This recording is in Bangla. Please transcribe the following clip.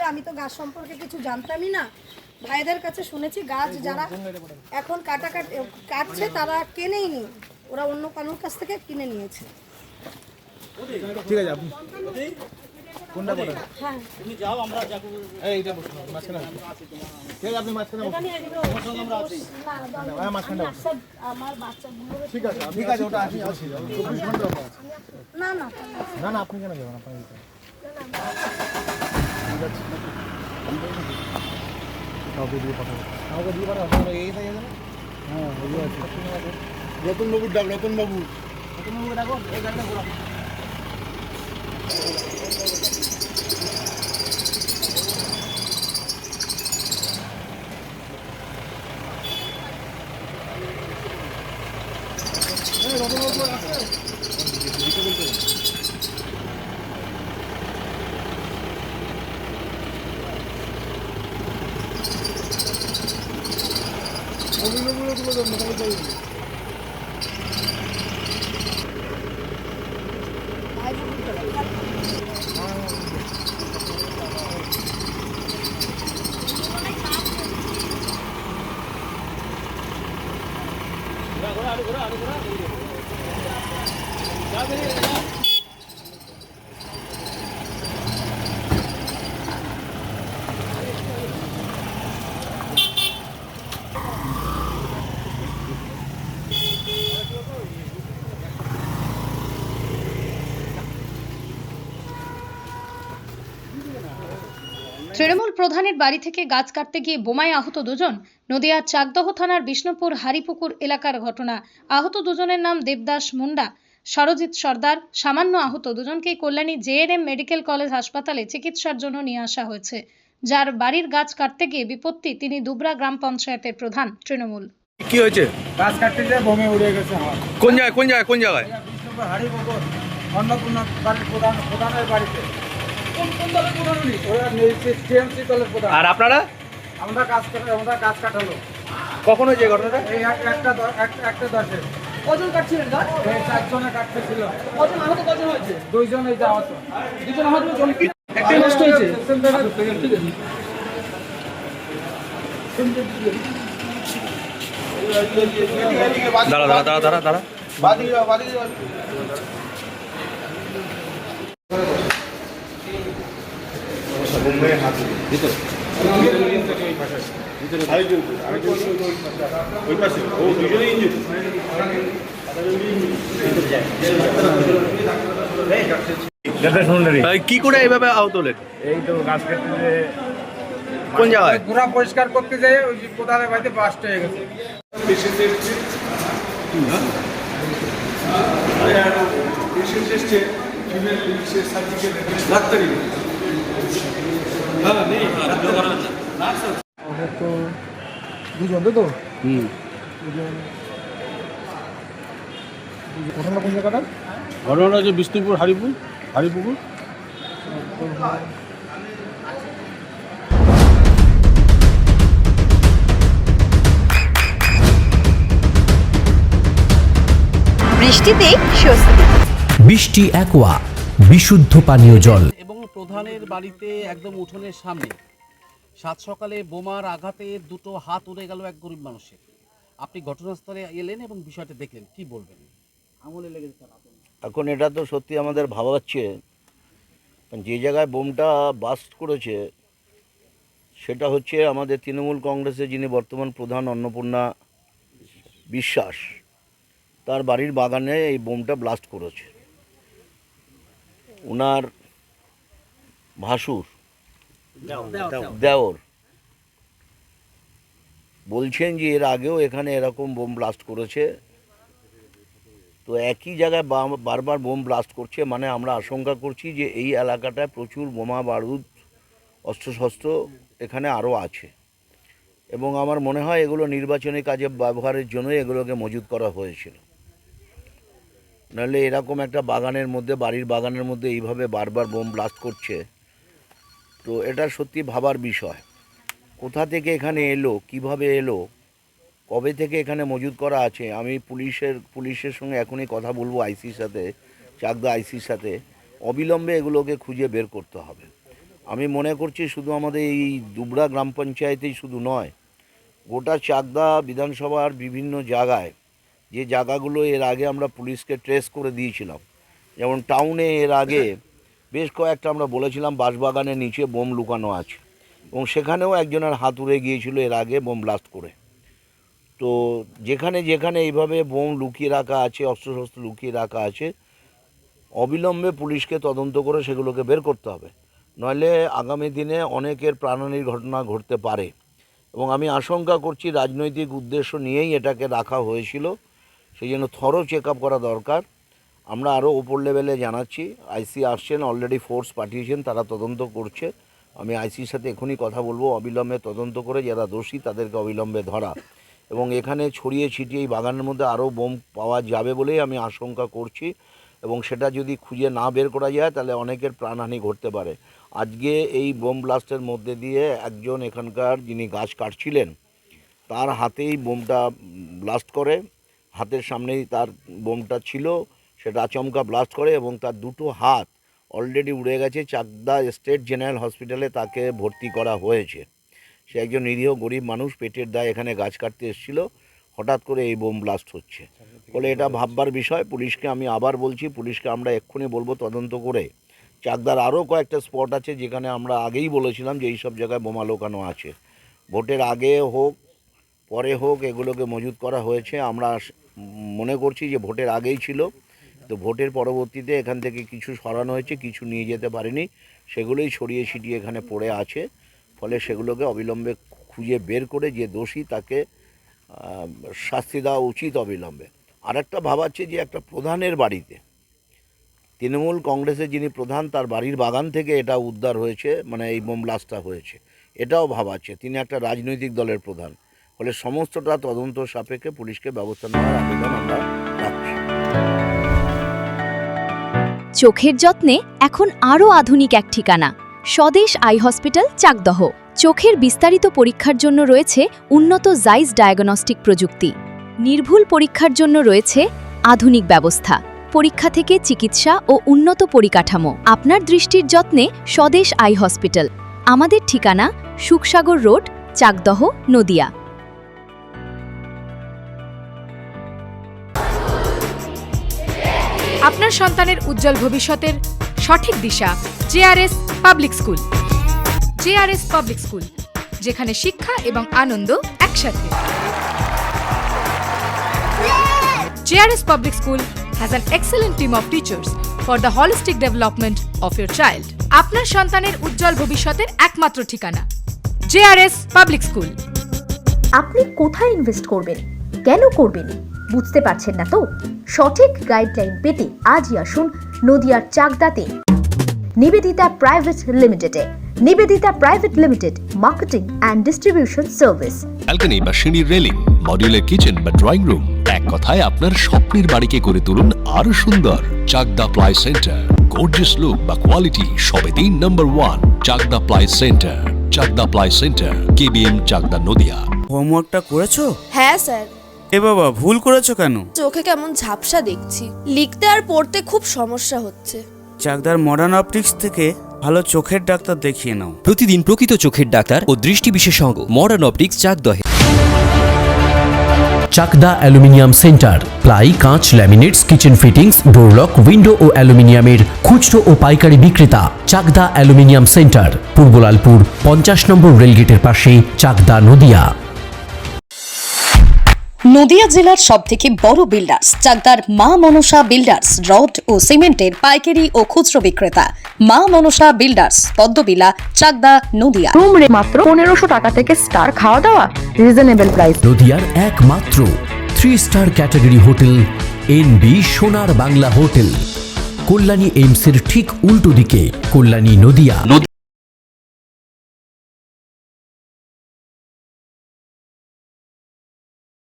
বলে, আমি তো গাছ সম্পর্কে কিছু জানতামই না। ভাইদের কাছে শুনেছি গাছ যারা এখন কাটছে তারা কেনেইনি, ওরা অন্য কারোর কাছ থেকে কিনে নিয়েছে। ঠিক আছে, আপনি কোনটা বলেন? হ্যাঁ, তুমি যাও, আমরা যাবো। এইটা বসুন মাঝখানে। ঠিক আছে, আপনি মাঝখানে বসুন। আমরা আছি। না, মাঝখানে বসুন। আমার বাচ্চাগুলো ঠিক আছে, ঠিক আছে, ওটা আমি আছি। 24 ঘন্টা আমরা আছি। না না না না, আপনি কেন যাবেন? আপনি ঠিক আছে। কাউকে দিয়ে পাঠাবো, কাউকে দিয়ে পাঠাবো। আপনারা এই থাকে না? হ্যাঁ, ওই আছে। রতনবাবুর ডাক, রতনবাবুকে ডাকো, এই গাড়িটা ঘোরাও। তৃণমূল প্রধানের বাড়ি থেকে গাছ কাটতে গিয়ে বোমায় আহত দুজন। নদিয়ার চাকদহ থানার বিষ্ণুপুর হারিপুকুর এলাকার ঘটনা। আহত দুজনের নাম দেবদাস মুন্ডা, সরজিৎ সর্দার। সামান্য আহত দুজনকেই কল্যাণী জেএনএম মেডিকেল কলেজ হাসপাতালে চিকিৎসার জন্য নিয়ে আসা হয়েছে। যার বাড়ির গাছ কাটতে গিয়ে বিপত্তি, তিনি দুবরা গ্রাম পঞ্চায়েতের প্রধান তৃণমূল। কি হয়েছে? গাছ কাটতে যায় বোমে উড়ে গেছে। কোন জায়গায়? বিষ্ণুপুর হারিপুকুর অন্নপূর্ণা বাড়ির প্রধানের বাড়িতে। ওরা টিএমসি দলের প্রধান। আর আপনারা? আমরা গাছ কাটালো। কখন হয়েছে ঘটনাটা? এই একটা 10-এ। কজন কাটছিলেন গাছ? এই 4 জনে কাটতেছিল। কজন আহত, কজন হয়েছে? 2 জন এই যাওয়া তো। 2 জন আহত, একটাই নষ্ট হয়েছে। দাঁড়া। কি করে এইভাবে আহত হলেন? এই তো গাছ কাটতে কোন জায়গায়? পুরা পরিষ্কার করতে যাই ওই প্রধানের বাড়িতে ব্লাস্ট হয়ে গেছে। তো দুজন তো ঘটনা কোন জায়গাটা? ঘটনা হচ্ছে বিষ্ণুপুর হারিপুকুর। বৃষ্টিতে স্বস্তি। বৃষ্টি অ্যাকোয়া, বিশুদ্ধ পানীয় জল। এবং প্রধানের বাড়িতে একদম উঠোনের সামনে সাত সকালে বোমার আঘাতে দুটো হাত উড়ে গেল এক গরিব মানুষের। আপনি ঘটনাস্থলে এলেন এবং বিষয়টা দেখলেন, কি বলবেন? আমলে লেগেছে এখন এটা তো সত্যি আমাদের ভাবাচ্ছে, যে জায়গায় বোমটা বাস্ট করেছে সেটা হচ্ছে আমাদের তৃণমূল কংগ্রেসের যিনি বর্তমান প্রধান অন্নপূর্ণা বিশ্বাস, তার বাড়ির বাগানে এই বোমটা ব্লাস্ট করেছে। ওনার ভাসুর দেওর বলছেন যে এর আগেও এখানে এরকম বোম ব্লাস্ট করেছে। তো একই জায়গায় বারবার বোম ব্লাস্ট করছে, মানে আমরা আশঙ্কা করছি যে এই এলাকাটায় প্রচুর বোমা বারুদ অস্ত্রশস্ত্র এখানে আরও আছে, এবং আমার মনে হয় এগুলো নির্বাচনী কাজে ব্যবহারের জন্য এগুলোকে মজুত করা হয়েছিল। নাহলে এরকম একটা বাগানের মধ্যে, বাড়ির বাগানের মধ্যে এইভাবে বারবার বোম ব্লাস্ট করছে, তো এটা সত্যি ভাবার বিষয়। কোথা থেকে এখানে এলো, কিভাবে এলো, কবে থেকে এখানে মজুত করা আছে? আমি পুলিশের সঙ্গে এখনই কথা বলবো, আইসির সাথে, চাকদা আইসির সাথে। অবিলম্বে এগুলোকে খুঁজে বের করতে হবে। আমি মনে করছি শুধু আমাদের এই দুবরা গ্রাম পঞ্চায়েতেই শুধু নয়, গোটা চাকদা বিধানসভার বিভিন্ন জায়গায় যে জায়গাগুলো এর আগে আমরা পুলিশকে ট্রেস করে দিয়েছিলাম, যেমন টাউনে এর আগে বেশ কয়েকটা আমরা বলেছিলাম বাঁশবাগানের নিচে বোম লুকানো আছে, এবং সেখানেও একজনের হাত উড়ে গিয়েছিল এর আগে বোম ব্লাস্ট করে। তো যেখানে যেখানে এইভাবে বোম লুকিয়ে রাখা আছে, অস্ত্রশস্ত্র লুকিয়ে রাখা আছে, অবিলম্বে পুলিশকে তদন্ত করে সেগুলোকে বের করতে হবে, নইলে আগামী দিনে অনেকের প্রাণহানির ঘটনা ঘটতে পারে। এবং আমি আশঙ্কা করছি রাজনৈতিক উদ্দেশ্য নিয়েই এটাকে রাখা হয়েছিল, সেই জন্য থরো চেক আপ করা দরকার। আমরা আরও ওপর লেভেলে জানাচ্ছি, আইসি আসছেন, অলরেডি ফোর্স পাঠিয়েছেন, তারা তদন্ত করছে। আমি আইসির সাথে এখনই কথা বলবো, অবিলম্বে তদন্ত করে যারা দোষী তাদেরকে অবিলম্বে ধরা। এবং এখানে ছড়িয়ে ছিটিয়ে এই বাগানের মধ্যে আরও বোম পাওয়া যাবে বলেই আমি আশঙ্কা করছি, এবং সেটা যদি খুঁজে না বের করা যায় তাহলে অনেকের প্রাণহানি ঘটতে পারে। আজকে এই বোম ব্লাস্টের মধ্যে দিয়ে একজন এখানকার যিনি গাছ কাটছিলেন তার হাতেই বোমটা ব্লাস্ট করে, হাতের সামনেই তার বোমটা ছিল, সেটা আচমকা ব্লাস্ট করে এবং তার দুটো হাত অলরেডি উড়ে গেছে। চাকদা স্টেট জেনারেল হসপিটালে তাকে ভর্তি করা হয়েছে। সে একজন নিরীহ গরিব মানুষ, পেটের দায়ে এখানে গাছ কাটতে এসেছিল, হঠাৎ করে এই বোম ব্লাস্ট হচ্ছে। ফলে এটা ভাববার বিষয়। পুলিশকে আমি আবার বলছি, পুলিশকে আমরা এক্ষুনি বলবো তদন্ত করে। চাকদার আরও কয়েকটা স্পট আছে যেখানে আমরা আগেই বলেছিলাম যে এইসব জায়গায় বোমা লোকানো আছে, ভোটের আগে হোক পরে হোক এগুলোকে মজুত করা হয়েছে। আমরা মনে করছি যে ভোটের আগেই ছিল, তো ভোটের পরবর্তীতে এখান থেকে কিছু সরানো হয়েছে, কিছু নিয়ে যেতে পারেনি, সেগুলোই ছড়িয়ে ছিটিয়ে এখানে পড়ে আছে। ফলে সেগুলোকে অবিলম্বে খুঁজে বের করে যে দোষী তাকে শাস্তি দেওয়া উচিত অবিলম্বে। আরেকটা ভাবাচ্ছে যে একটা প্রধানের বাড়িতে, তৃণমূল কংগ্রেসের যিনি প্রধান, তার বাড়ির বাগান থেকে এটা উদ্ধার হয়েছে, মানে এই বোম ব্লাস্টটা হয়েছে, এটাও ভাবাচ্ছে। তিনি একটা রাজনৈতিক দলের প্রধান। ফলে সমস্তটা তদন্ত সাপেক্ষে পুলিশকে ব্যবস্থা নেওয়ার আবেদন আমরা রাখছি। চোখের যত্নে এখন আরও আধুনিক এক ঠিকানা, স্বদেশ আই হসপিটাল, চাকদহ। চোখের বিস্তারিত পরীক্ষার জন্য রয়েছে উন্নত জাইস ডায়াগনস্টিক প্রযুক্তি। নির্ভুল পরীক্ষার জন্য রয়েছে আধুনিক ব্যবস্থা, পরীক্ষা থেকে চিকিৎসা ও উন্নত পরিকাঠামো। আপনার দৃষ্টির যত্নে স্বদেশ আই হসপিটাল। আমাদের ঠিকানা সুখসাগর রোড, চাকদহ, নদিয়া। আপনার সন্তানের উজ্জ্বল ভবিষ্যতের সঠিক দিশা JRS public school. JRS public school, যেখানে শিক্ষা এবং আনন্দ একসাথে। JRS public school has an excellent team of teachers for the holistic development of your child. আপনার সন্তানের উজ্জ্বল ভবিষ্যতের একমাত্র ঠিকানা জেআরএস পাবলিক স্কুল। আপনি কোথায় ইনভেস্ট করবেন, কেন করবেন, বুঝতে পারছেন না তো? সঠিক গাইডলাইন পেতে আজই আসুন নদিয়ার চাকদাতে নিবেদিতা প্রাইভেট লিমিটেডে। Nivedita private limited, marketing and distribution service. Balcony বা সিঁড়ির রেলিং, মডিউলার কিচেন বা ড্রয়িং রুম, এক কথায় আপনার স্বপ্নের বাড়িকে করে তুলুন আরো সুন্দর। Chakdaha ply centre, gorgeous look বা কোয়ালিটি সবে 3 নম্বর 1 Chakdaha ply centre. Chakdaha ply centre, KBM, Chakdaha, Nadia. হোমওয়ার্কটা করেছো? হ্যাঁ স্যার। এ বাবা, ভুল করেছো কেন? চোখে কেমন ঝাপসা দেখছি, লিখতে আর পড়তে খুব সমস্যা হচ্ছে। চাকদার মডার্ন অপটিক্স থেকে ভালো চোখের ডাক্তার দেখিয়ে নাও। প্রতিদিন প্রকৃত চোখের ডাক্তার ও দৃষ্টি বিশেষজ্ঞ মডার্ন অপটিক্স, চাকদহে। চাকদা অ্যালুমিনিয়াম সেন্টার, প্লাই, কাঁচ, laminates, kitchen fittings, door lock, window ও অ্যালুমিনিয়ামের খুচরো ও পাইকারি বিক্রেতা। চাকদা অ্যালুমিনিয়াম সেন্টার, পূর্ব লালপুর 50 নম্বর রেলগেটের পাশে, চাকদা, নদিয়া। নদিয়া জেলার সবথেকে বড় বিল্ডার্স চাকদার মা মনসা বিল্ডার্স, রড ও সিমেন্টের পাইকারি ও খুচরো বিক্রেতা। মা মনসা বিল্ডার্স, পদ্মবিলা, চাকদা, নদিয়া। রুম রে মাত্র 1500 টাকা থেকে স্টার, খাওয়া দাওয়া রিজনেবল প্রাইস। নদিয়ার একমাত্র 3 স্টার ক্যাটাগরি হোটেল এনবি সোনার বাংলা হোটেল, কল্যাণী এইমসের ঠিক উল্টো দিকে, কল্যাণী, নদিয়া।